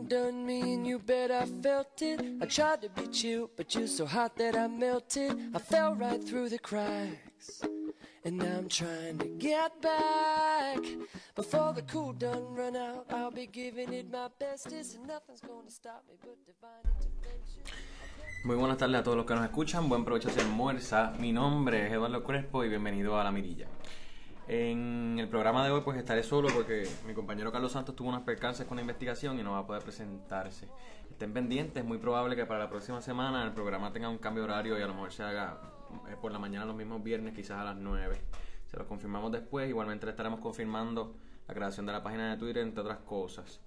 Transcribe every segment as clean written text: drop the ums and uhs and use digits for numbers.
done me and you bet I felt it. I tried to be chill, but you're so hot that I melted. I fell right through the cracks, and now I'm trying to get back. Before the cool done run out, I'll be giving it my bestest, and nothing's gonna stop me but divine intervention. Muy buenas tardes a todos los que nos escuchan, buen provecho si almuerza. Mi nombre es Eduardo Crespo y bienvenido a La Mirilla. En el programa de hoy pues estaré solo porque mi compañero Carlos Santos tuvo unos percances con la investigación y no va a poder presentarse. Estén pendientes, es muy probable que para la próxima semana el programa tenga un cambio de horario y a lo mejor se haga por la mañana los mismos viernes, quizás a las 9. Se lo confirmamos después, igualmente le estaremos confirmando la creación de la página de Twitter, entre otras cosas.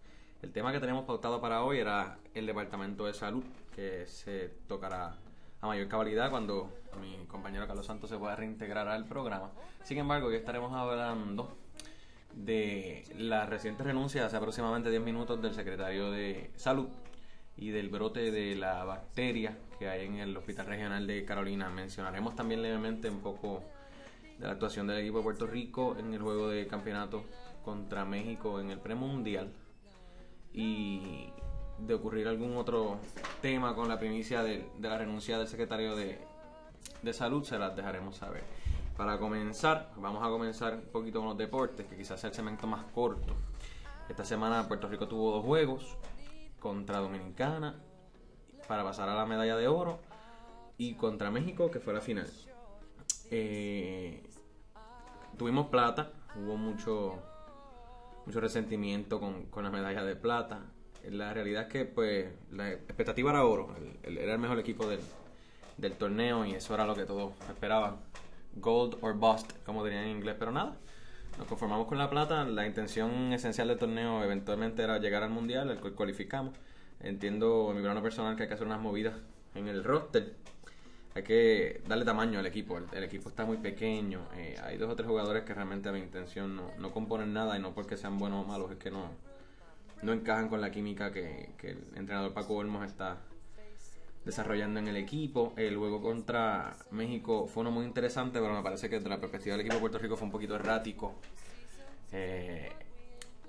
El tema que tenemos pautado para hoy era el Departamento de Salud, que se tocará a mayor cabalidad cuando mi compañero Carlos Santos se pueda reintegrar al programa. Sin embargo, hoy estaremos hablando de la reciente renuncia hace aproximadamente 10 minutos del secretario de Salud y del brote de la bacteria que hay en el Hospital Regional de Carolina. Mencionaremos también levemente un poco de la actuación del equipo de Puerto Rico en el juego de campeonato contra México en el premundial, y de ocurrir algún otro tema con la primicia de la renuncia del secretario de Salud, se las dejaremos saber. Para comenzar, vamos a comenzar un poquito con los deportes, que quizás sea el segmento más corto. Esta semana Puerto Rico tuvo 2 juegos contra Dominicana para pasar a la medalla de oro y contra México, que fue la final. Tuvimos plata, hubo mucho resentimiento con la medalla de plata. La realidad es que pues la expectativa era oro, era el mejor equipo del torneo y eso era lo que todos esperaban, gold or bust, como dirían en inglés, pero nada, nos conformamos con la plata. La intención esencial del torneo eventualmente era llegar al mundial, al cual cualificamos. Entiendo en mi plano personal que hay que hacer unas movidas en el roster, hay que darle tamaño al equipo. El equipo está muy pequeño, hay 2 o 3 jugadores que realmente a mi intención no componen nada, y no porque sean buenos o malos, es que no encajan con la química que el entrenador Paco Olmos está desarrollando en el equipo. El juego contra México fue uno muy interesante, pero me parece que desde la perspectiva del equipo de Puerto Rico fue un poquito errático.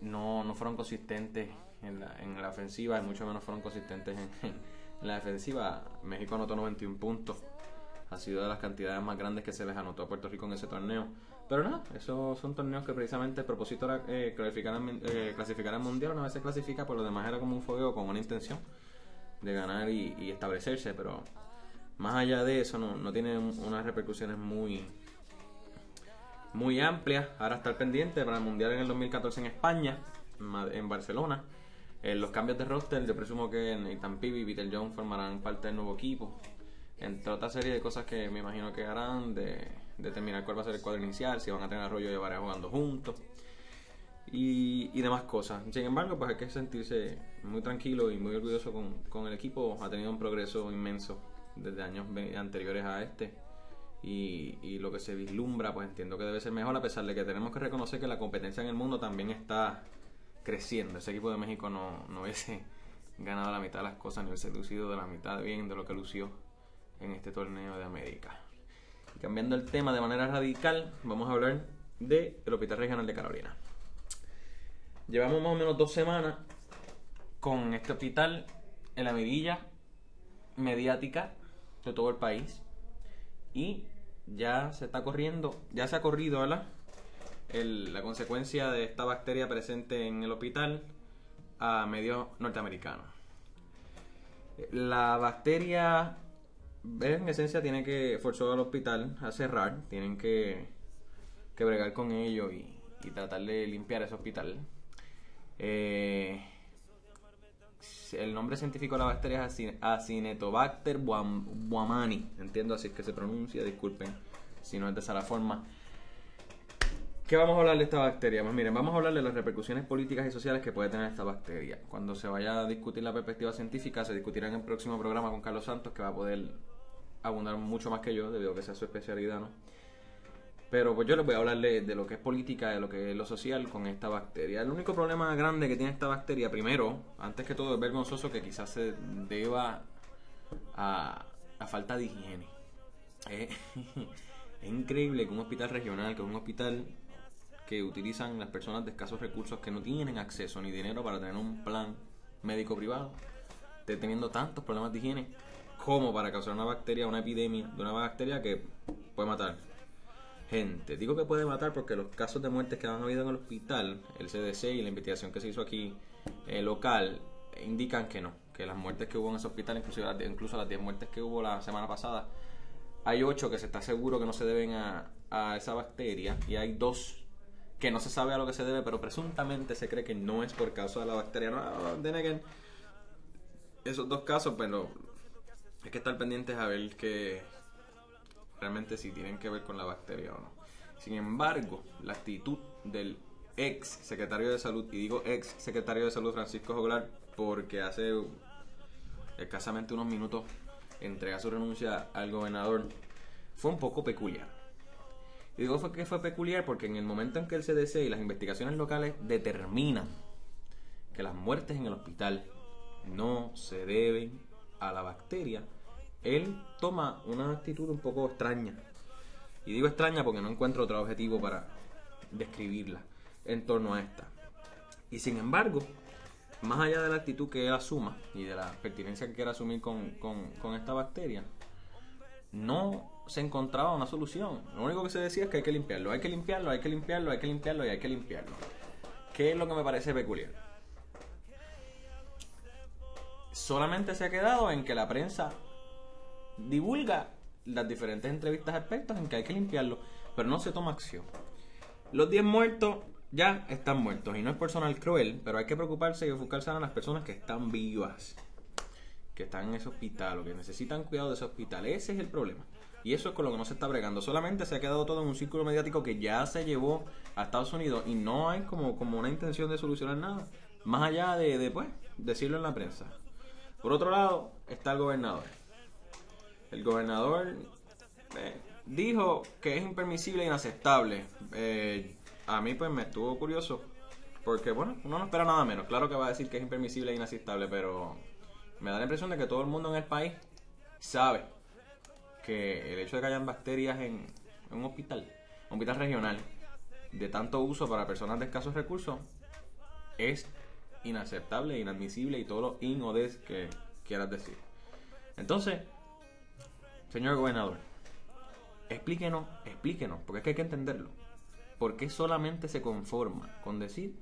No fueron consistentes en la ofensiva, y mucho menos fueron consistentes en la defensiva. México anotó 91 puntos, ha sido de las cantidades más grandes que se les anotó a Puerto Rico en ese torneo. Pero nada, esos son torneos que precisamente el propósito era clasificar al mundial. Una vez se clasifica, por lo demás era como un fogueo con una intención de ganar y establecerse, pero más allá de eso no tiene unas repercusiones muy amplias. Ahora está el pendiente para el mundial en el 2014 en España, en Barcelona. Los cambios de roster, yo presumo que Nathan Peavy y Peter Jones formarán parte del nuevo equipo, entre otra serie de cosas que me imagino que harán, de determinar cuál va a ser el cuadro inicial, si van a tener Arroyo y Varela jugando juntos y demás cosas. Sin embargo, pues hay que sentirse muy tranquilo y muy orgulloso con el equipo. Ha tenido un progreso inmenso desde años anteriores a este, y lo que se vislumbra pues entiendo que debe ser mejor, a pesar de que tenemos que reconocer que la competencia en el mundo también está creciendo. Ese equipo de México no hubiese ganado la mitad de las cosas, ni hubiese lucido de la mitad bien de lo que lució en este torneo de América. Y cambiando el tema de manera radical, vamos a hablar del Hospital Regional de Carolina. Llevamos más o menos 2 semanas con este hospital en la mirilla mediática de todo el país, y ya se ha corrido, ¿verdad?, la consecuencia de esta bacteria presente en el hospital a medios norteamericanos. La bacteria en esencia tiene que forzar al hospital a cerrar, tienen que bregar con ello y tratar de limpiar ese hospital. El nombre científico de la bacteria es Acinetobacter baumannii, entiendo así es que se pronuncia, disculpen si no es de esa forma. ¿Qué vamos a hablar de esta bacteria? Pues miren, vamos a hablar de las repercusiones políticas y sociales que puede tener esta bacteria. Cuando se vaya a discutir la perspectiva científica, se discutirá en el próximo programa con Carlos Santos, que va a poder abundar mucho más que yo, debido a que sea su especialidad, ¿no? Pero pues yo les voy a hablar de lo que es política, de lo que es lo social con esta bacteria. El único problema grande que tiene esta bacteria, primero, antes que todo, es vergonzoso, que quizás se deba a falta de higiene. Es increíble que un hospital regional, que es un hospital que utilizan las personas de escasos recursos, que no tienen acceso ni dinero para tener un plan médico privado esté teniendo tantos problemas de higiene como para causar una bacteria, una epidemia de una bacteria que puede matar gente. Digo que puede matar porque los casos de muertes que han habido en el hospital, el CDC y la investigación que se hizo aquí local, indican que no, que las muertes que hubo en ese hospital, incluso las 10 muertes que hubo la semana pasada, hay 8 que se está seguro que no se deben a esa bacteria, y hay 2 que no se sabe a lo que se debe, pero presuntamente se cree que no es por causa de la bacteria. Esos 2 casos, pero hay que estar pendientes a ver que realmente si tienen que ver con la bacteria o no. Sin embargo, la actitud del ex secretario de salud, y digo ex secretario de salud Francisco Joglar porque hace escasamente unos minutos entrega su renuncia al gobernador, fue un poco peculiar. Y digo que fue peculiar porque en el momento en que el CDC y las investigaciones locales determinan que las muertes en el hospital no se deben a la bacteria, él toma una actitud un poco extraña. Y digo extraña porque no encuentro otro objetivo para describirla en torno a esta. Y sin embargo, más allá de la actitud que él asuma y de la pertinencia que quiera asumir con esta bacteria, no se encontraba una solución. Lo único que se decía es que hay que limpiarlo, hay que limpiarlo, hay que limpiarlo, hay que limpiarlo y hay que limpiarlo. ¿Qué es lo que me parece peculiar? Solamente se ha quedado en que la prensa divulga las diferentes entrevistas expertos en que hay que limpiarlo, pero no se toma acción. Los 10 muertos ya están muertos, y no es personal cruel, pero hay que preocuparse y enfocarse en las personas que están vivas, que están en ese hospital o que necesitan cuidado de ese hospital. Ese es el problema, y eso es con lo que no se está bregando. Solamente se ha quedado todo en un círculo mediático que ya se llevó a Estados Unidos, y no hay como una intención de solucionar nada más allá de decirlo en la prensa. Por otro lado está el gobernador. El gobernador dijo que es impermisible e inaceptable. A mí pues me estuvo curioso, porque bueno, uno no espera nada menos. Claro que va a decir que es impermisible e inaceptable, pero me da la impresión de que todo el mundo en el país sabe que el hecho de que hayan bacterias en un hospital regional de tanto uso para personas de escasos recursos es inaceptable, inadmisible y todo lo in o des que quieras decir. Entonces, señor gobernador, explíquenos, porque es que hay que entenderlo. ¿Por qué solamente se conforma con decir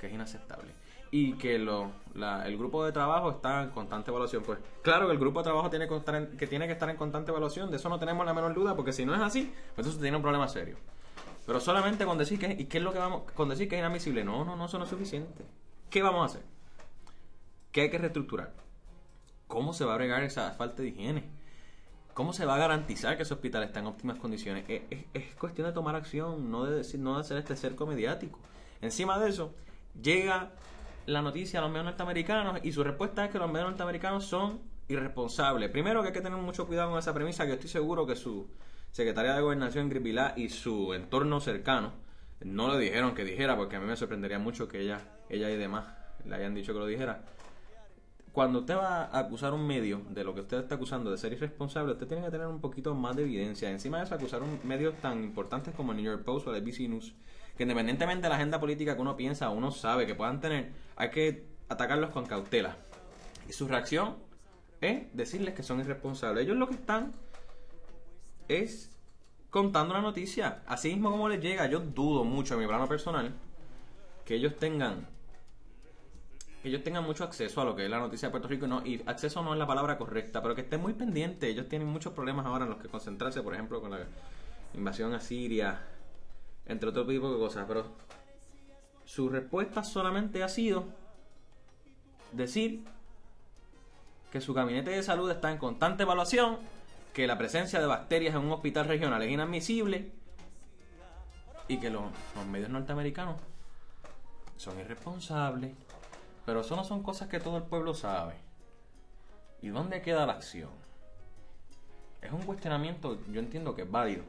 que es inaceptable? Y que el grupo de trabajo está en constante evaluación. Pues claro que el grupo de trabajo tiene que estar en constante evaluación, de eso no tenemos la menor duda, porque si no es así, pues entonces tiene un problema serio. Pero solamente con decir ¿y qué es lo que con decir que es inadmisible? No, eso no es suficiente. ¿Qué vamos a hacer? ¿Qué hay que reestructurar? ¿Cómo se va a bregar esa falta de higiene? ¿Cómo se va a garantizar que ese hospital está en óptimas condiciones? Es cuestión de tomar acción, no de hacer este cerco mediático. Encima de eso, llega la noticia a los medios norteamericanos y su respuesta es que los medios norteamericanos son irresponsables. Primero, que hay que tener mucho cuidado con esa premisa, que yo estoy seguro que su secretaria de Gobernación, Gris Vilá, y su entorno cercano no le dijeron que dijera, porque a mí me sorprendería mucho que ella y demás le hayan dicho que lo dijera. Cuando usted va a acusar un medio de lo que usted está acusando de ser irresponsable, usted tiene que tener un poquito más de evidencia. Encima de eso, acusar un medios tan importantes como el New York Post o el ABC News, que independientemente de la agenda política que uno piensa o uno sabe que puedan tener, hay que atacarlos con cautela. Y su reacción es decirles que son irresponsables. Ellos lo que están es contando la noticia, así mismo como les llega. Yo dudo mucho, en mi plano personal, que ellos tengan mucho acceso a lo que es la noticia de Puerto Rico. Y acceso no es la palabra correcta, pero que estén muy pendientes. Ellos tienen muchos problemas ahora en los que concentrarse, por ejemplo, con la invasión a Siria, entre otro tipo de cosas. Pero su respuesta solamente ha sido decir que su gabinete de salud está en constante evaluación, que la presencia de bacterias en un hospital regional es inadmisible y que los medios norteamericanos son irresponsables. Pero eso no son cosas que todo el pueblo sabe. ¿Y dónde queda la acción? Es un cuestionamiento, yo entiendo que es válido.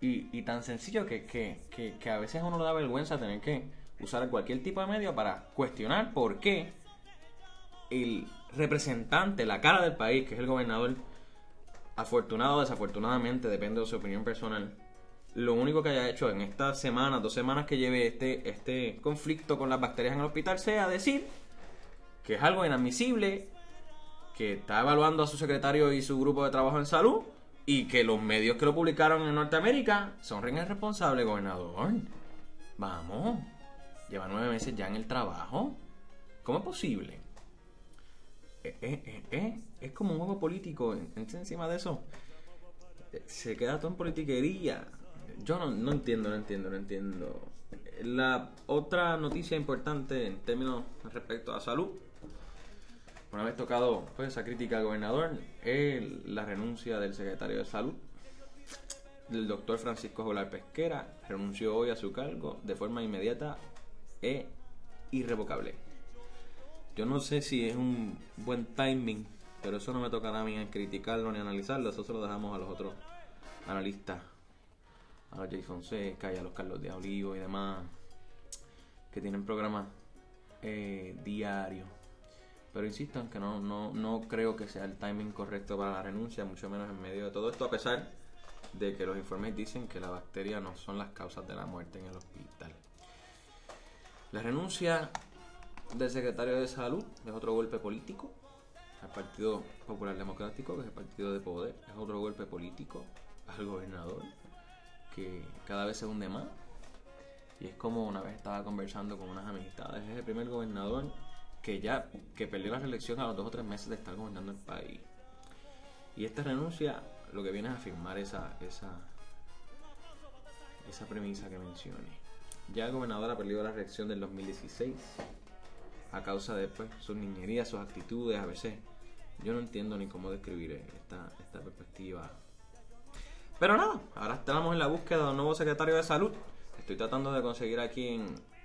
Y tan sencillo que a veces a uno le da vergüenza tener que usar cualquier tipo de medio para cuestionar por qué el representante, la cara del país, que es el gobernador, afortunado o desafortunadamente, depende de su opinión personal, lo único que haya hecho en estas semanas, 2 semanas que lleve este conflicto con las bacterias en el hospital, sea decir que es algo inadmisible, que está evaluando a su secretario y su grupo de trabajo en salud, y que los medios que lo publicaron en Norteamérica son responsables, gobernador. Vamos, lleva 9 meses ya en el trabajo. ¿Cómo es posible? Es como un juego político. Encima de eso se queda todo en politiquería. Yo no entiendo. La otra noticia importante en términos respecto a salud, una vez tocado pues esa crítica al gobernador, es la renuncia del secretario de salud, del doctor Francisco Jolar Pesquera. Renunció hoy a su cargo de forma inmediata e irrevocable. Yo no sé si es un buen timing, pero eso no me tocará a mí criticarlo ni analizarlo. Eso se lo dejamos a los otros analistas, a los Jay Fonseca y a los Carlos de Olivo y demás, que tienen programas diarios. Pero insisto en que no creo que sea el timing correcto para la renuncia, mucho menos en medio de todo esto, a pesar de que los informes dicen que las bacterias no son las causas de la muerte en el hospital. La renuncia del secretario de salud es otro golpe político al Partido Popular Democrático, que es el partido de poder. Es otro golpe político al gobernador, que cada vez se hunde más. Y es como una vez estaba conversando con unas amistades, es el primer gobernador que perdió la reelección a los 2 o 3 meses de estar gobernando el país. Y esta renuncia lo que viene es a afirmar esa premisa que mencioné. Ya el gobernador ha perdido la reelección del 2016 a causa de sus niñerías, sus actitudes. A veces yo no entiendo ni cómo describir esta perspectiva. Pero nada, ahora estamos en la búsqueda de un nuevo secretario de salud. Estoy tratando de conseguir aquí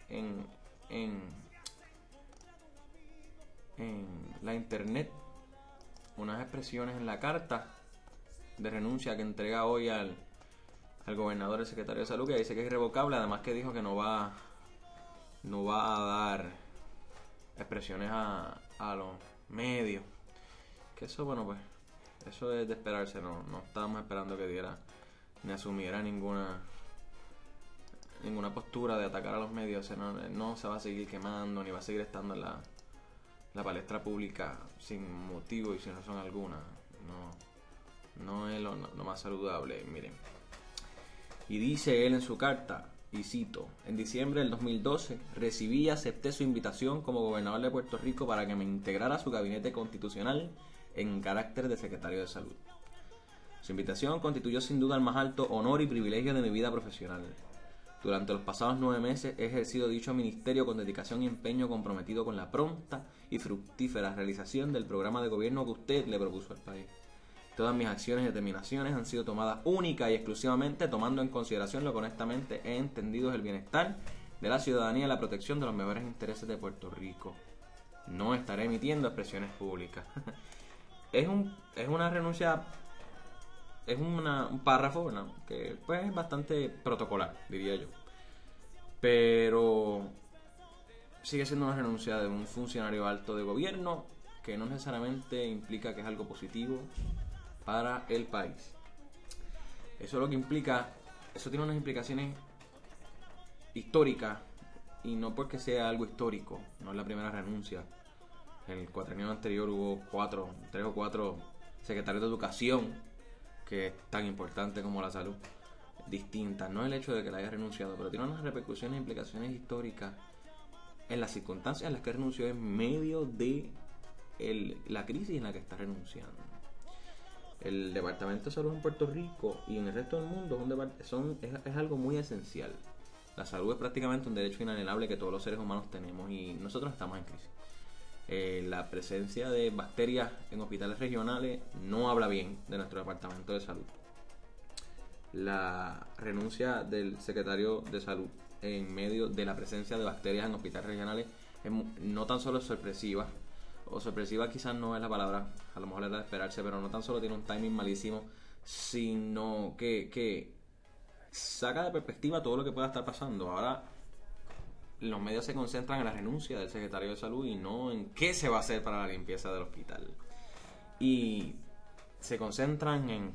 en la internet unas expresiones en la carta de renuncia que entrega hoy al gobernador, el secretario de salud, que dice que es irrevocable. Además que dijo que no va a dar expresiones a los medios, que eso, bueno, pues eso es de esperarse. No estábamos esperando que diera ni asumiera ninguna postura de atacar a los medios. O sea, no se va a seguir quemando ni va a seguir estando en la palestra pública sin motivo y sin razón alguna. No es lo más saludable. Miren, y dice él en su carta, y cito: en diciembre del 2012 recibí y acepté su invitación como gobernador de Puerto Rico para que me integrara a su gabinete constitucional en carácter de secretario de salud. Su invitación constituyó sin duda el más alto honor y privilegio de mi vida profesional. Durante los pasados 9 meses he ejercido dicho ministerio con dedicación y empeño, comprometido con la pronta y fructífera realización del programa de gobierno que usted le propuso al país. Todas mis acciones y determinaciones han sido tomadas única y exclusivamente tomando en consideración lo que honestamente he entendido es el bienestar de la ciudadanía y la protección de los mejores intereses de Puerto Rico. No estaré emitiendo expresiones públicas. Es una renuncia, es un párrafo, ¿no?, que pues es bastante protocolar, diría yo. Pero sigue siendo una renuncia de un funcionario alto de gobierno, que no necesariamente implica que es algo positivo para el país. Eso es lo que implica, eso tiene unas implicaciones históricas, y no porque sea algo histórico, no es la primera renuncia. En el cuatrienio anterior hubo 3 o 4 secretarios de educación, que es tan importante como la salud, distintas. No el hecho de que la haya renunciado, pero tiene unas repercusiones e implicaciones históricas en las circunstancias en las que renunció en medio de la crisis en la que está renunciando. El Departamento de Salud en Puerto Rico y en el resto del mundo es algo muy esencial. La salud es prácticamente un derecho inalienable que todos los seres humanos tenemos, y nosotros estamos en crisis. La presencia de bacterias en hospitales regionales no habla bien de nuestro Departamento de Salud. La renuncia del secretario de Salud en medio de la presencia de bacterias en hospitales regionales no tan solo es sorpresiva, o sorpresiva quizás no es la palabra, a lo mejor era de esperarse, pero no tan solo tiene un timing malísimo, sino que saca de perspectiva todo lo que pueda estar pasando. Ahora los medios se concentran en la renuncia del secretario de salud y no en qué se va a hacer para la limpieza del hospital, y se concentran en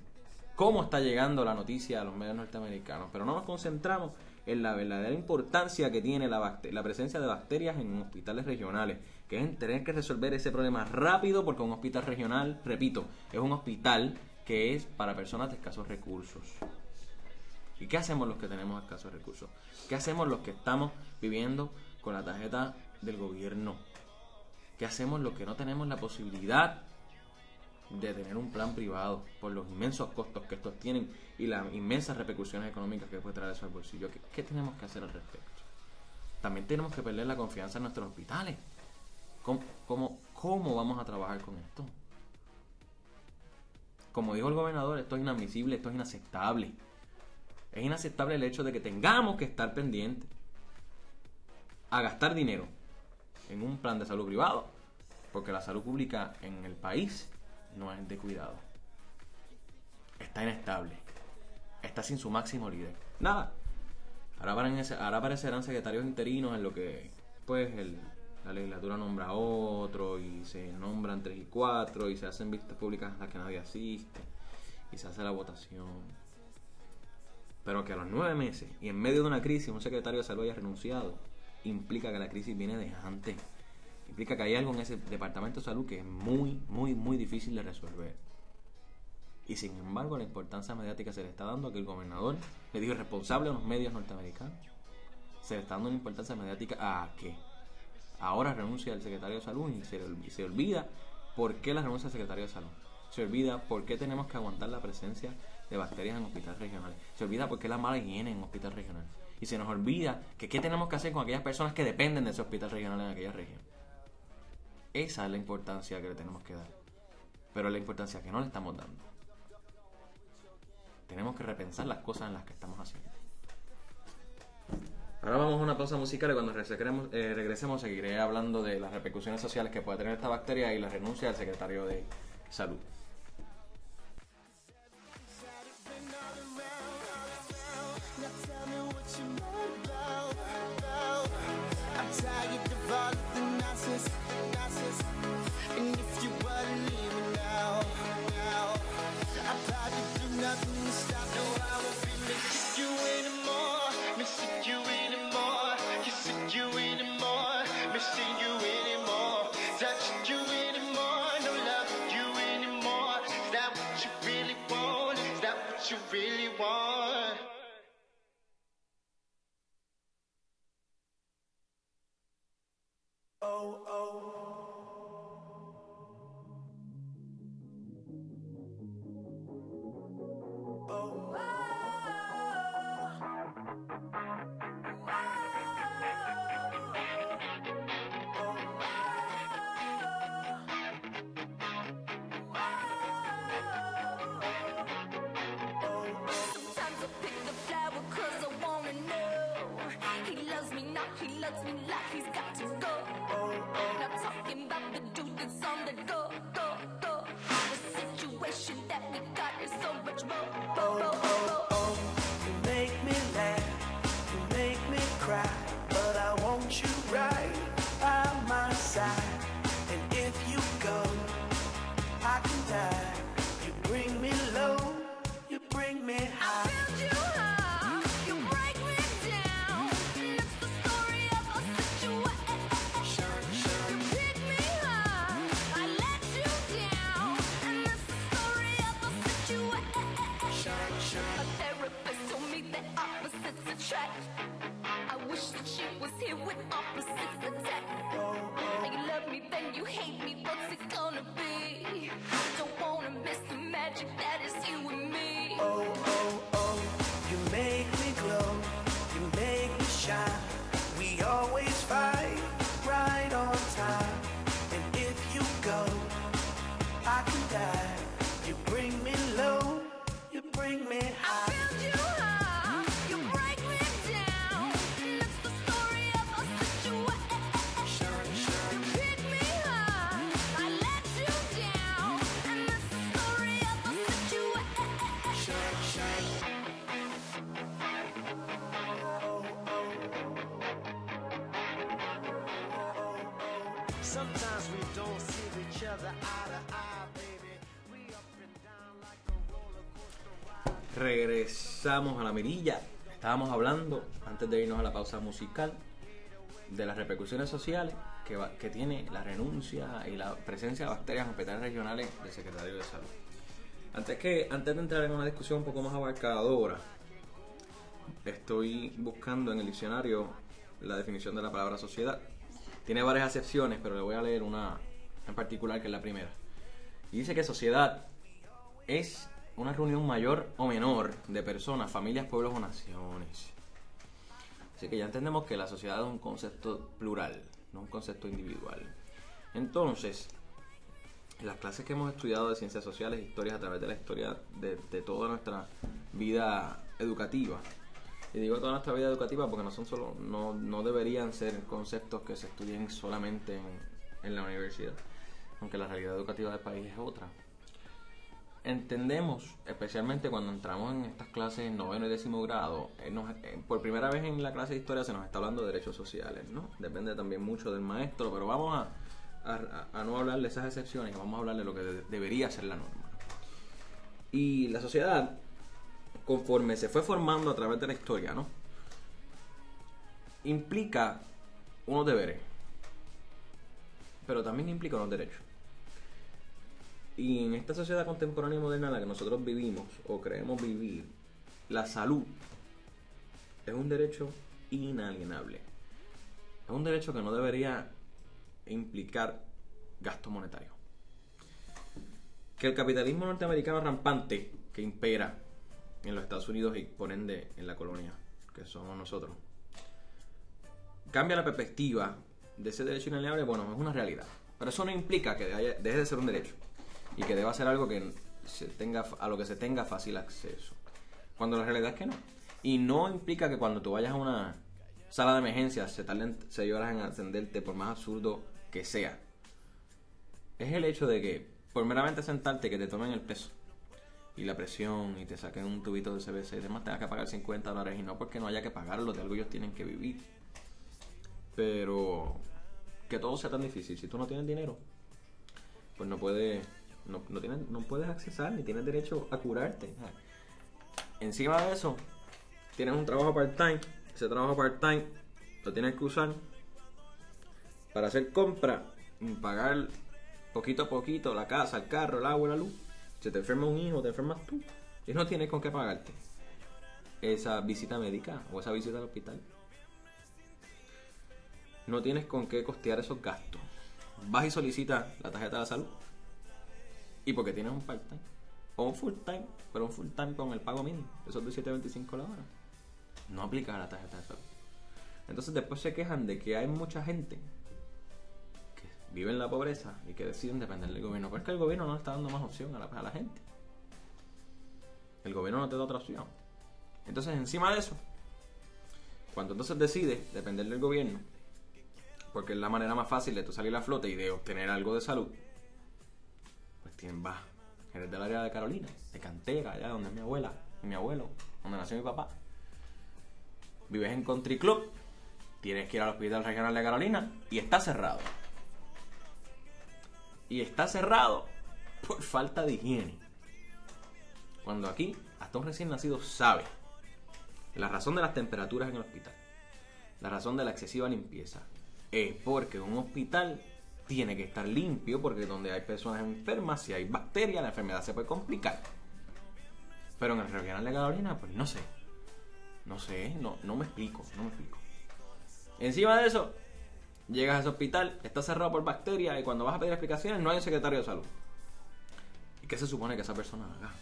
cómo está llegando la noticia a los medios norteamericanos, pero no nos concentramos en la verdadera importancia que tiene la presencia de bacterias en hospitales regionales, que es tener que resolver ese problema rápido, porque un hospital regional, repito, es un hospital que es para personas de escasos recursos. ¿Y qué hacemos los que tenemos escasos recursos? ¿Qué hacemos los que estamos viviendo con la tarjeta del gobierno? ¿Qué hacemos los que no tenemos la posibilidad de tener un plan privado por los inmensos costos que estos tienen y las inmensas repercusiones económicas que puede traer eso al bolsillo? ¿Qué tenemos que hacer al respecto? También tenemos que perder la confianza en nuestros hospitales. ¿Cómo vamos a trabajar con esto? Como dijo el gobernador, esto es inadmisible, esto es inaceptable. Es inaceptable el hecho de que tengamos que estar pendientes a gastar dinero en un plan de salud privado, porque la salud pública en el país no es de cuidado. Está inestable. Está sin su máximo líder. Nada. Ahora aparecerán secretarios interinos en lo que pues la legislatura nombra a otro y se nombran 3 y 4 y se hacen vistas públicas a las que nadie asiste y se hace la votación. Pero que a los 9 meses y en medio de una crisis un secretario de salud haya renunciado implica que la crisis viene de antes. Implica que hay algo en ese departamento de salud que es muy, muy, muy difícil de resolver. Y sin embargo la importancia mediática se le está dando a que el gobernador le dijo irresponsable a los medios norteamericanos. Se le está dando una importancia mediática a que ahora renuncia el secretario de salud y se olvida por qué la renuncia del secretario de salud. Se olvida por qué tenemos que aguantar la presencia de bacterias en hospitales regionales. Se olvida por qué la mala higiene en hospitales regionales. Y se nos olvida que qué tenemos que hacer con aquellas personas que dependen de ese hospital regional en aquella región. Esa es la importancia que le tenemos que dar. Pero es la importancia que no le estamos dando. Tenemos que repensar las cosas en las que estamos haciendo. Ahora vamos a una pausa musical y cuando regresemos seguiré hablando de las repercusiones sociales que puede tener esta bacteria y la renuncia del secretario de Salud. Regresamos a la mirilla. Estábamos hablando, antes de irnos a la pausa musical, de las repercusiones sociales que tiene la renuncia y la presencia de bacterias en hospitales regionales del secretario de Salud. Antes de entrar en una discusión un poco más abarcadora, estoy buscando en el diccionario la definición de la palabra sociedad. Tiene varias acepciones, pero le voy a leer una en particular, que es la primera. Y dice que sociedad es una reunión mayor o menor de personas, familias, pueblos o naciones. Así que ya entendemos que la sociedad es un concepto plural, no un concepto individual. Entonces, en las clases que hemos estudiado de ciencias sociales, historias a través de la historia de toda nuestra vida educativa, y digo toda nuestra vida educativa porque no deberían ser conceptos que se estudien solamente en la universidad, aunque la realidad educativa del país es otra. Entendemos, especialmente cuando entramos en estas clases en 9º y 10º grado, por primera vez en la clase de historia se nos está hablando de derechos sociales, ¿no? Depende también mucho del maestro, pero vamos a no hablar de esas excepciones, vamos a hablar de lo que debería ser la norma. Y la sociedad, conforme se fue formando a través de la historia, ¿no?, implica unos deberes, pero también implica unos derechos. Y en esta sociedad contemporánea y moderna en la que nosotros vivimos o creemos vivir, la salud es un derecho inalienable. Es un derecho que no debería implicar gasto monetario. Que el capitalismo norteamericano rampante que impera en los Estados Unidos y por ende en la colonia que somos nosotros cambia la perspectiva de ese derecho inalienable. Bueno, es una realidad, pero eso no implica que deje de ser un derecho y que deba ser algo a lo que se tenga fácil acceso, cuando la realidad es que no. Y no implica que cuando tú vayas a una sala de emergencias se tarden 6 horas en atenderte, por más absurdo que sea. Es el hecho de que por meramente sentarte, que te tomen el peso y la presión y te saquen un tubito de CBC y demás, tengas que pagar $50, y no porque no haya que pagarlo, de algo ellos tienen que vivir. Pero que todo sea tan difícil. Si tú no tienes dinero, pues no puedes accesar ni tienes derecho a curarte. Encima de eso, tienes un trabajo part-time. Ese trabajo part-time lo tienes que usar para hacer compras, pagar poquito a poquito la casa, el carro, el agua, la luz. Si te enferma un hijo, te enfermas tú y no tienes con qué pagarte esa visita médica o esa visita al hospital. No tienes con qué costear esos gastos. Vas y solicitas la tarjeta de la salud, y porque tienes un part-time o un full-time, pero un full-time con el pago mínimo, esos de $7.25 la hora, no aplica a la tarjeta de salud. Entonces después se quejan de que hay mucha gente que vive en la pobreza y que deciden depender del gobierno, pero es que el gobierno no está dando más opción a la gente. El gobierno no te da otra opción. Entonces, encima de eso, cuando entonces decides depender del gobierno, porque es la manera más fácil de tú salir a flote y de obtener algo de salud, pues eres del área de Carolina, de Cantera, allá donde es mi abuela y mi abuelo, donde nació mi papá. Vives en Country Club, tienes que ir al Hospital Regional de Carolina y está cerrado. Y está cerrado por falta de higiene. Cuando aquí, hasta un recién nacido sabe la razón de las temperaturas en el hospital, la razón de la excesiva limpieza, es porque un hospital tiene que estar limpio, porque donde hay personas enfermas, si hay bacterias, la enfermedad se puede complicar. Pero en el Regional de Carolina, pues no me explico. Encima de eso, llegas a ese hospital, está cerrado por bacterias, y cuando vas a pedir explicaciones no hay un secretario de salud. ¿Y qué se supone que esa persona haga?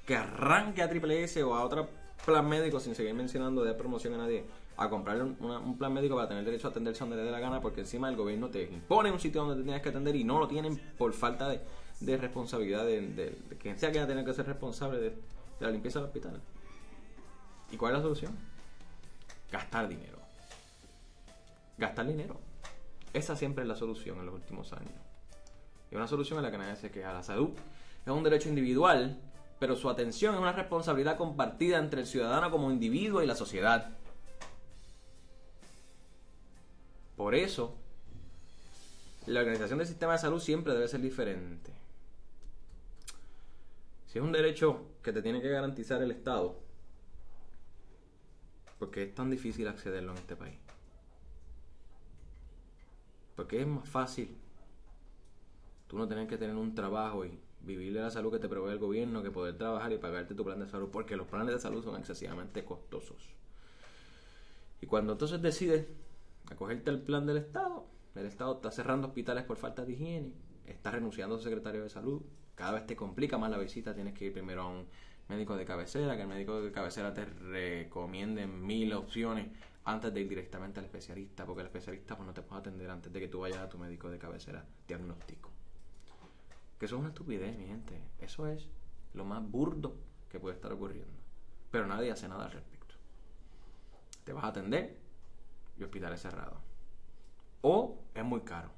Que arranque a Triple S o a otro plan médico, sin seguir mencionando de promoción a nadie, a comprarle un plan médico para tener derecho a atenderse donde le dé la gana, porque encima el gobierno te impone un sitio donde te tienes que atender y no lo tienen por falta de responsabilidad de quien sea que haya tenido que ser responsable de la limpieza del hospital. ¿Y cuál es la solución? Gastar dinero. Esa siempre es la solución en los últimos años. Y una solución en la que nadie se queja. La salud es un derecho individual, pero su atención es una responsabilidad compartida entre el ciudadano como individuo y la sociedad. Por eso, la organización del sistema de salud siempre debe ser diferente. Si es un derecho que te tiene que garantizar el Estado, ¿Por qué es tan difícil accederlo en este país? Porque es más fácil tú no tener que tener un trabajo y vivir de la salud que te provee el gobierno que poder trabajar y pagarte tu plan de salud, porque los planes de salud son excesivamente costosos. Y cuando entonces decides acogerte al plan del Estado, el Estado está cerrando hospitales por falta de higiene, está renunciando a su secretario de salud, cada vez te complica más la visita, tienes que ir primero a un médico de cabecera, que el médico de cabecera te recomiende 1000 opciones antes de ir directamente al especialista, porque el especialista pues no te puede atender antes de que tú vayas a tu médico de cabecera diagnóstico. Que eso es una estupidez, mi gente. Eso es lo más burdo que puede estar ocurriendo. Pero nadie hace nada al respecto. Te vas a atender y hospitales cerrados. O es muy caro,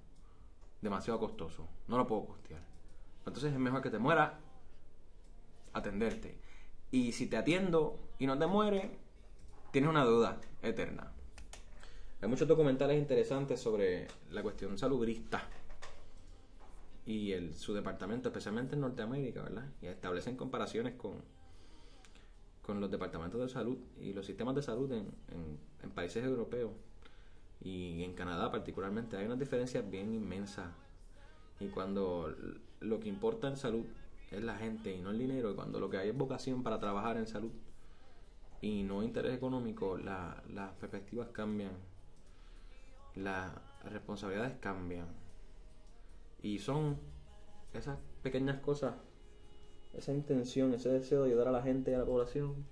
demasiado costoso, no lo puedo costear. Entonces es mejor que te mueras, atenderte. Y si te atiendo y no te mueres, tienes una deuda eterna. Hay muchos documentales interesantes sobre la cuestión salubrista y su departamento, especialmente en Norteamérica, ¿verdad? Y establecen comparaciones con los departamentos de salud y los sistemas de salud en países europeos y en Canadá particularmente. Hay unas diferencias bien inmensas, y cuando lo que importa en salud es la gente y no el dinero, y cuando lo que hay es vocación para trabajar en salud y no interés económico, las perspectivas cambian, las responsabilidades cambian. Y son esas pequeñas cosas, esa intención, ese deseo de ayudar a la gente y a la población,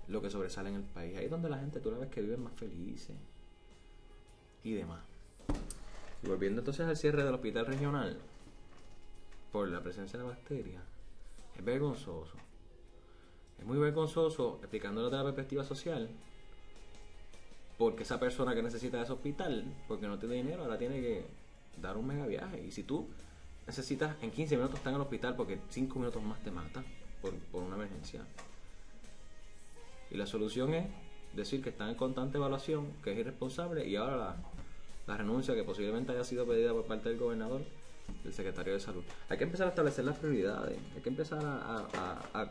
lo que sobresale en el país. Ahí es donde la gente, tú la ves que viven más felices y demás. Y volviendo entonces al cierre del hospital regional por la presencia de la bacteria, es vergonzoso. Es muy vergonzoso, explicándolo desde la perspectiva social, porque esa persona que necesita ese hospital, porque no tiene dinero, ahora tiene que dar un mega viaje. Y si tú necesitas en 15 minutos estar en el hospital, porque 5 minutos más te mata por una emergencia. Y la solución es decir que están en constante evaluación, que es irresponsable, y ahora la renuncia que posiblemente haya sido pedida por parte del gobernador, del secretario de salud. Hay que empezar a establecer las prioridades, hay que empezar a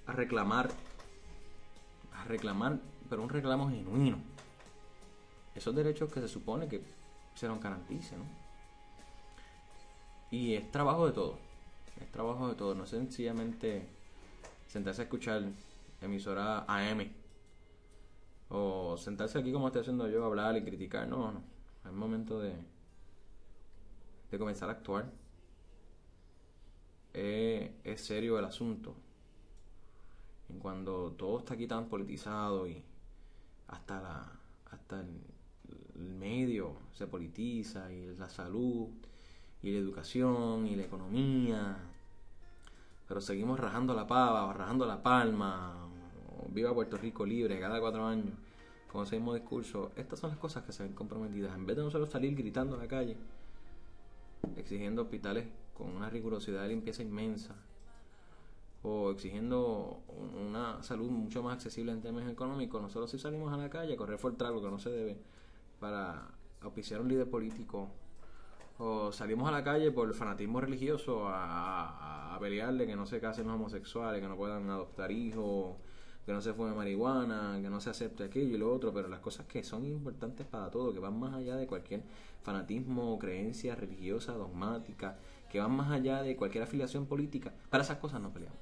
reclamar, pero un reclamo genuino. Esos derechos que se supone que se nos garantice, ¿no? Y es trabajo de todo, no es sencillamente sentarse a escuchar emisora AM o sentarse aquí como estoy haciendo yo, hablar y criticar. No, es momento de comenzar a actuar. Es serio el asunto. En cuando todo está aquí tan politizado y hasta el medio se politiza, y la salud y la educación y la economía, pero seguimos rajando la pava o rajando la palma, o viva Puerto Rico libre cada 4 años con ese mismo discurso. Estas son las cosas que se ven comprometidas. En vez de nosotros salir gritando a la calle exigiendo hospitales con una rigurosidad de limpieza inmensa, o exigiendo una salud mucho más accesible en términos económicos, nosotros sí salimos a la calle a correr por trago que no se debe para auspiciar un líder político, o salimos a la calle por el fanatismo religioso a pelearle que no se casen los homosexuales, que no puedan adoptar hijos, que no se fume marihuana, que no se acepte aquello y lo otro. Pero las cosas que son importantes para todo, que van más allá de cualquier fanatismo o creencia religiosa, dogmática, que van más allá de cualquier afiliación política, para esas cosas no peleamos.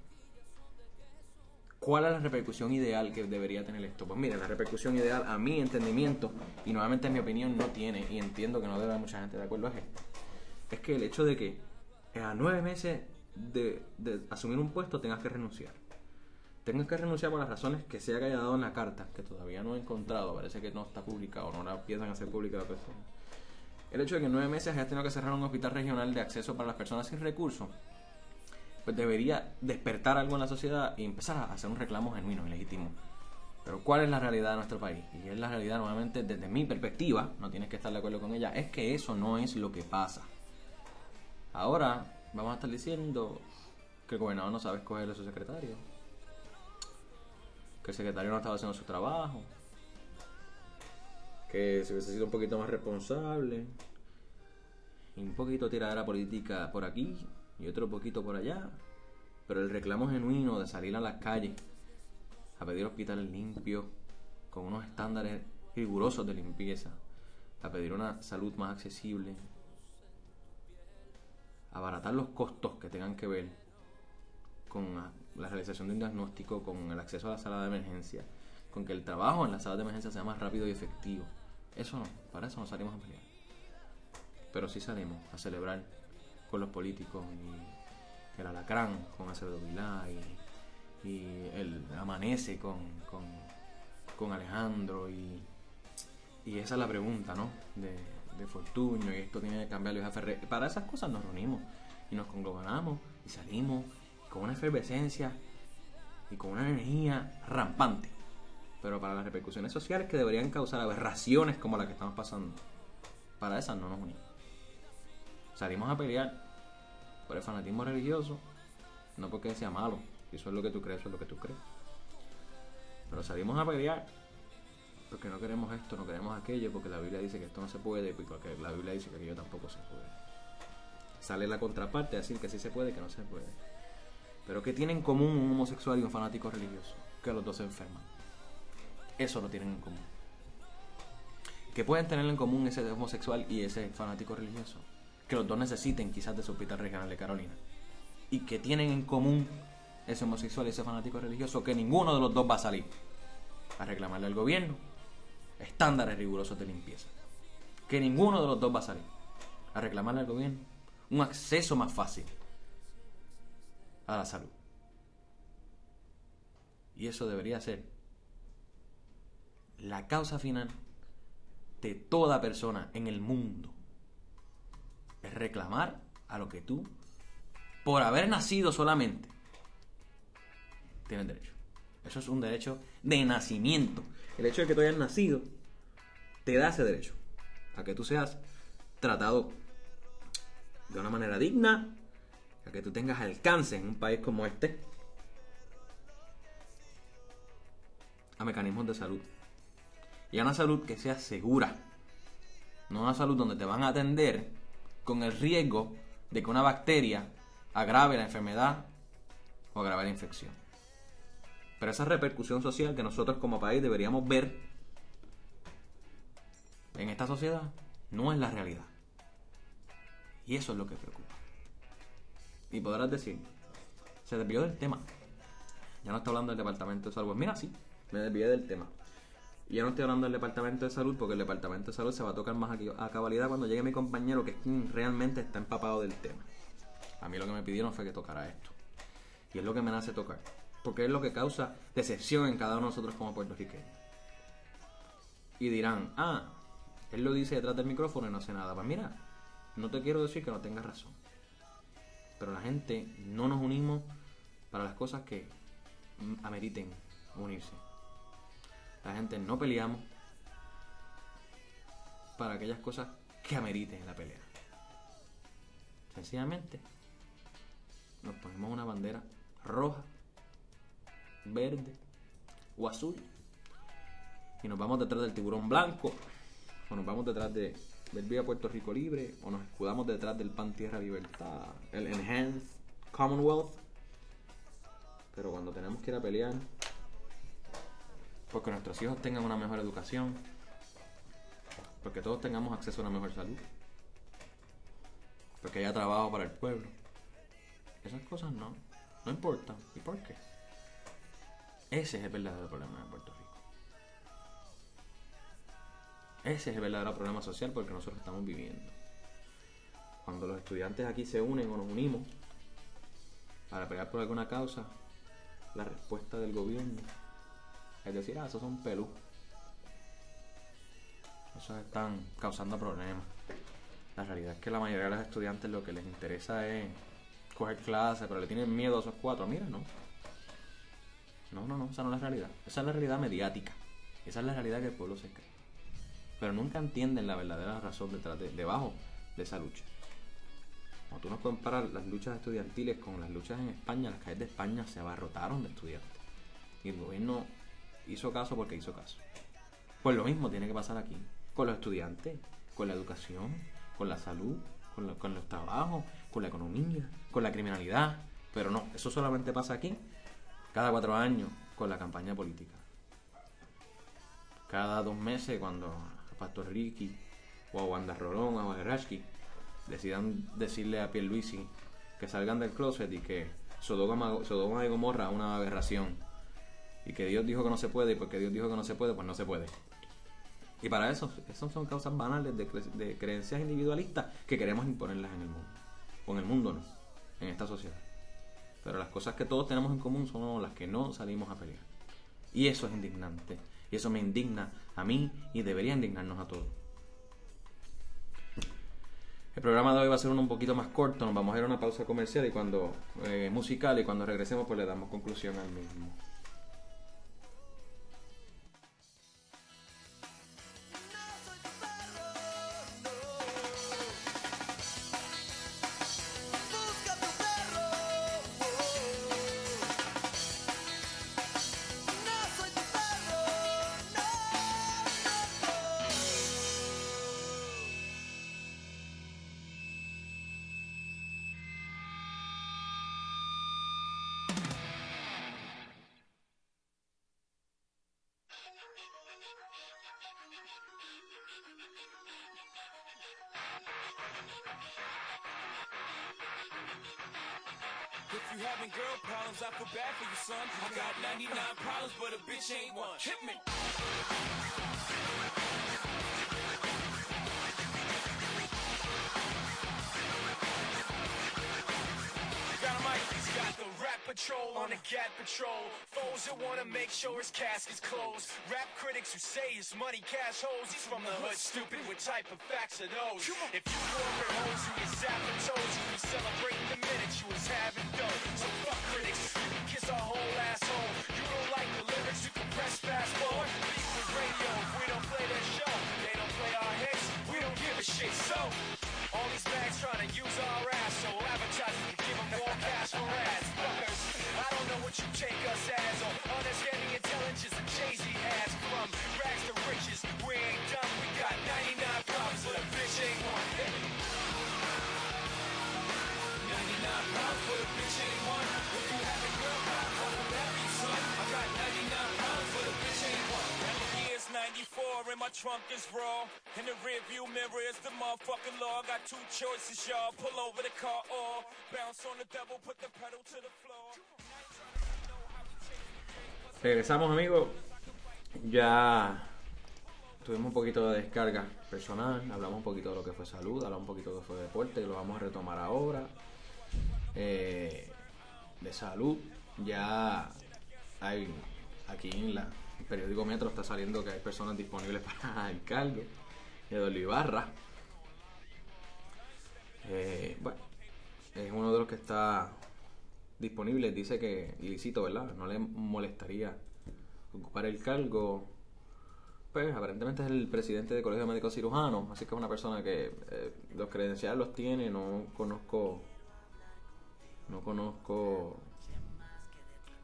¿Cuál es la repercusión ideal que debería tener esto? Pues mira, la repercusión ideal, a mi entendimiento, y nuevamente en mi opinión no tiene, y entiendo que no debe haber mucha gente de acuerdo, es que el hecho de que a 9 meses de asumir un puesto tengas que renunciar. Tengas que renunciar por las razones que sea que haya dado en la carta, que todavía no he encontrado, parece que no está publicado, no la empiezan a hacer pública la persona. El hecho de que en 9 meses hayas tenido que cerrar un hospital regional de acceso para las personas sin recursos, pues debería despertar algo en la sociedad y empezar a hacer un reclamo genuino y legítimo. Pero ¿cuál es la realidad de nuestro país? Y es la realidad, nuevamente, desde mi perspectiva, no tienes que estar de acuerdo con ella, es que eso no es lo que pasa. Ahora vamos a estar diciendo que el gobernador no sabe escoger a su secretario, que el secretario no estaba haciendo su trabajo, que se hubiese sido un poquito más responsable, y un poquito tiradera política por aquí y otro poquito por allá. Pero el reclamo genuino de salir a las calles a pedir hospitales limpios, con unos estándares rigurosos de limpieza, a pedir una salud más accesible, abaratar los costos que tengan que ver con la realización de un diagnóstico, con el acceso a la sala de emergencia, con que el trabajo en la sala de emergencia sea más rápido y efectivo. Eso no, para eso no salimos a pelear. Pero sí salimos a celebrar con los políticos y el Alacrán con Acevedo Vilá y el Amanece con Alejandro y esa es la pregunta, ¿no? De Fortuño, y esto tiene que cambiar Luis Ferrer. Para esas cosas nos reunimos y nos conglomeramos y salimos con una efervescencia y con una energía rampante. Pero para las repercusiones sociales que deberían causar aberraciones como la que estamos pasando, para esas no nos unimos. Salimos a pelear por el fanatismo religioso, no porque sea malo. Si eso es lo que tú crees, eso es lo que tú crees. Pero salimos a pelear porque no queremos esto, no queremos aquello, porque la Biblia dice que esto no se puede, y porque la Biblia dice que aquello tampoco se puede. Sale la contraparte a decir que sí se puede, que no se puede. Pero ¿qué tienen en común un homosexual y un fanático religioso? Que los dos se enferman. Eso lo tienen en común. ¿Qué pueden tener en común ese homosexual y ese fanático religioso? Que los dos necesiten quizás de su hospital regional de Carolina. ¿Y qué tienen en común ese homosexual y ese fanático religioso? Que ninguno de los dos va a salir a reclamarle al gobierno estándares rigurosos de limpieza. Que ninguno de los dos va a salir a reclamarle al gobierno un acceso más fácil a la salud. Y eso debería ser la causa final de toda persona en el mundo. Es reclamar a lo que tú, por haber nacido solamente, tienes derecho. Eso es un derecho de nacimiento. El hecho de que tú hayas nacido te da ese derecho a que tú seas tratado de una manera digna, a que tú tengas alcance en un país como este a mecanismos de salud, y a una salud que sea segura, no una salud donde te van a atender con el riesgo de que una bacteria agrave la enfermedad o agrave la infección. Pero esa repercusión social que nosotros como país deberíamos ver en esta sociedad no es la realidad. Y eso es lo que preocupa. Y podrás decir, se desvió del tema. Ya no está hablando del Departamento de Salud. Pues mira, sí, me desvié del tema. Y ya no estoy hablando del Departamento de Salud, porque el Departamento de Salud se va a tocar más a cabalidad cuando llegue mi compañero, que es quien realmente está empapado del tema. A mí lo que me pidieron fue que tocara esto. Y es lo que me nace tocar. Porque es lo que causa decepción en cada uno de nosotros como puertorriqueños. Y dirán, él lo dice detrás del micrófono y no hace nada. Pues mira, no te quiero decir que no tengas razón. Pero la gente no nos unimos para las cosas que ameriten unirse. La gente no peleamos para aquellas cosas que ameriten la pelea. Sencillamente nos ponemos una bandera roja, verde o azul y nos vamos detrás del tiburón blanco, o nos vamos detrás del Viva Puerto Rico Libre, o nos escudamos detrás del Pan Tierra Libertad, el Enhanced Commonwealth. Pero cuando tenemos que ir a pelear porque nuestros hijos tengan una mejor educación, porque todos tengamos acceso a una mejor salud, porque haya trabajo para el pueblo, esas cosas no importan. ¿Y por qué? Ese es el verdadero problema de Puerto Rico. Ese es el verdadero problema social porque nosotros estamos viviendo. Cuando los estudiantes aquí se unen o nos unimos para pelear por alguna causa, la respuesta del gobierno es decir, esos son pelú. Esos están causando problemas. La realidad es que la mayoría de los estudiantes lo que les interesa es coger clases, pero le tienen miedo a esos 4. Mira, no, esa no es la realidad. Esa es la realidad mediática. Esa es la realidad que el pueblo se cree. Pero nunca entienden la verdadera razón debajo de esa lucha. Cuando tú nos comparas las luchas estudiantiles con las luchas en España, las calles de España se abarrotaron de estudiantes. Y el gobierno hizo caso porque hizo caso. Pues lo mismo tiene que pasar aquí, con los estudiantes, con la educación, con la salud, con los trabajos, con la economía, con la criminalidad. Pero no, eso solamente pasa aquí, cada 4 años, con la campaña política. cada 2 meses cuando a Pastor Ricky o a Wanda Rolón o a Rashki decidan decirle a Pierluisi que salgan del closet y que Sodoma y Gomorra es una aberración y que Dios dijo que no se puede, y porque Dios dijo que no se puede, pues no se puede. Y para eso, esas son causas banales de creencias individualistas que queremos imponerlas en el mundo. O en el mundo no, en esta sociedad. Pero las cosas que todos tenemos en común son las que no salimos a pelear. Y eso es indignante. Y eso me indigna a mí y debería indignarnos a todos. El programa de hoy va a ser un poquito más corto, nos vamos a ir a una pausa comercial y musical, y cuando regresemos pues le damos conclusión al mismo. If you having girl problems, I feel bad for you, son. I got 99 problems, but a bitch ain't one. Hit me. Got a mic, he's got the rap patrol on the cat patrol. Foes that wanna make sure his casket's closed. Rap critics who say his money cash holes. He's from the hood, stupid. What type of facts are those? If you corporate hoes who you zapping toes, you be celebrating the minute you was having dough. So fuck critics, you can kiss our whole asshole. You don't like the lyrics, you can press fast forward. Beef with radio, if we don't play their show. They don't play our hits, we don't give a shit. So, all these bags trying to use our ass, so advertisers can give them more cash for ads. Fuckers, I don't know what you take us as, or understanding intelligence and Jay-Z has. From rags to riches, we ain't done, we got 99 problems, but a bitch ain't one. 99 problems, but a bitch ain't one. If you having girl problems, I feel bad for you, son. I got 99 problems, but a bitch ain't one. And the year's 94 and my trunk is raw. In the rear view mirror is the motherfucking law. Got two choices, y'all. Pull over the car or bounce on the devil, put the pedal to the floor. Regresamos, amigos. Ya tuvimos un poquito de descarga personal, hablamos un poquito de lo que fue salud, hablamos un poquito de lo que fue deporte, que lo vamos a retomar ahora. De salud, ya hay aquí en el periódico Metro está saliendo que hay personas disponibles para el cargo. Eduardo Ibarra, bueno, es uno de los que está disponible. Dice que ilícito, ¿verdad? No le molestaría ocupar el cargo. Pues aparentemente es el presidente del Colegio de Médicos Cirujanos, así que es una persona que los credenciales los tiene. No conozco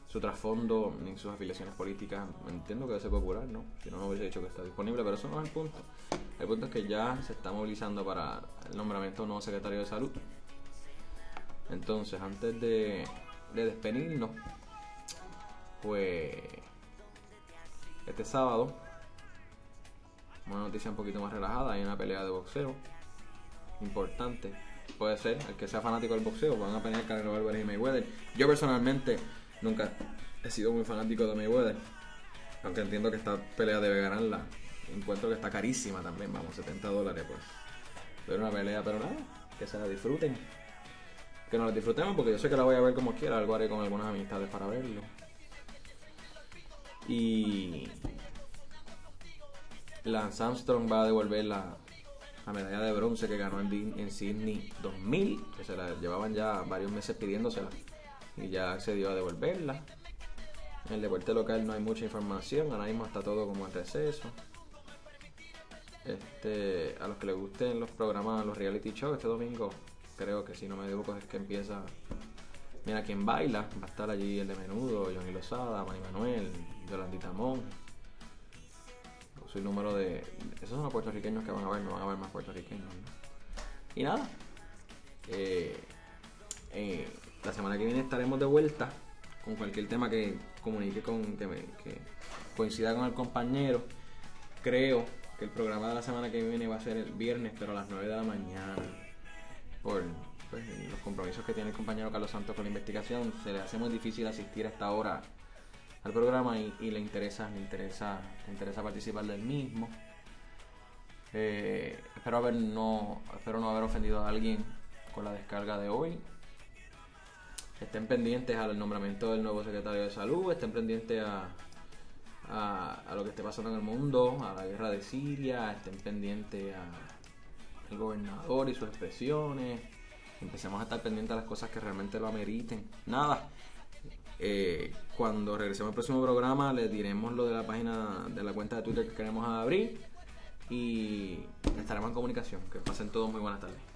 su trasfondo ni sus afiliaciones políticas. Entiendo que debe ser popular, ¿no? Si no, no hubiese dicho que está disponible, pero eso no es el punto. El punto es que ya se está movilizando para el nombramiento de un nuevo secretario de salud. Entonces, antes de despedirnos, pues este sábado, una noticia un poquito más relajada, hay una pelea de boxeo importante. Puede ser, el que sea fanático del boxeo, van a pelear Canelo Álvarez y Mayweather. Yo personalmente nunca he sido muy fanático de Mayweather, aunque entiendo que esta pelea debe ganarla. Encuentro que está carísima también, vamos, $70 pues. Pero una pelea, pero nada, que se la disfruten. Que nos la disfrutemos, porque yo sé que la voy a ver como quiera. Algo haré con algunas amistades para verlo. Y Lance Armstrong va a devolver la medalla de bronce que ganó en Sydney 2000, que se la llevaban ya varios meses pidiéndosela y ya accedió a devolverla. En el deporte local no hay mucha información, ahora mismo está todo como en receso. A los que les gusten los programas, los reality shows, este domingo, creo que si no me equivoco es que empieza Mira Quién Baila. Va a estar allí el de Menudo, Johnny Lozada, Manny Manuel, Yolandita Mon. Soy número de... Esos son los puertorriqueños que van a ver, no van a ver más puertorriqueños, ¿no? Y nada, la semana que viene estaremos de vuelta con cualquier tema que comunique que coincida con el compañero. creo que el programa de la semana que viene va a ser el viernes, pero a las 9 de la mañana. Por pues, los compromisos que tiene el compañero Carlos Santos con la investigación, se le hace muy difícil asistir a esta hora al programa y le interesa participar del mismo. Espero no haber ofendido a alguien con la descarga de hoy. Estén pendientes al nombramiento del nuevo secretario de salud, estén pendientes a lo que esté pasando en el mundo, a la guerra de Siria, estén pendientes al gobernador y sus expresiones. Empecemos a estar pendientes a las cosas que realmente lo ameriten. Nada, cuando regresemos al próximo programa les diremos lo de la página de la cuenta de Twitter que queremos abrir y estaremos en comunicación. Que pasen todos muy buenas tardes.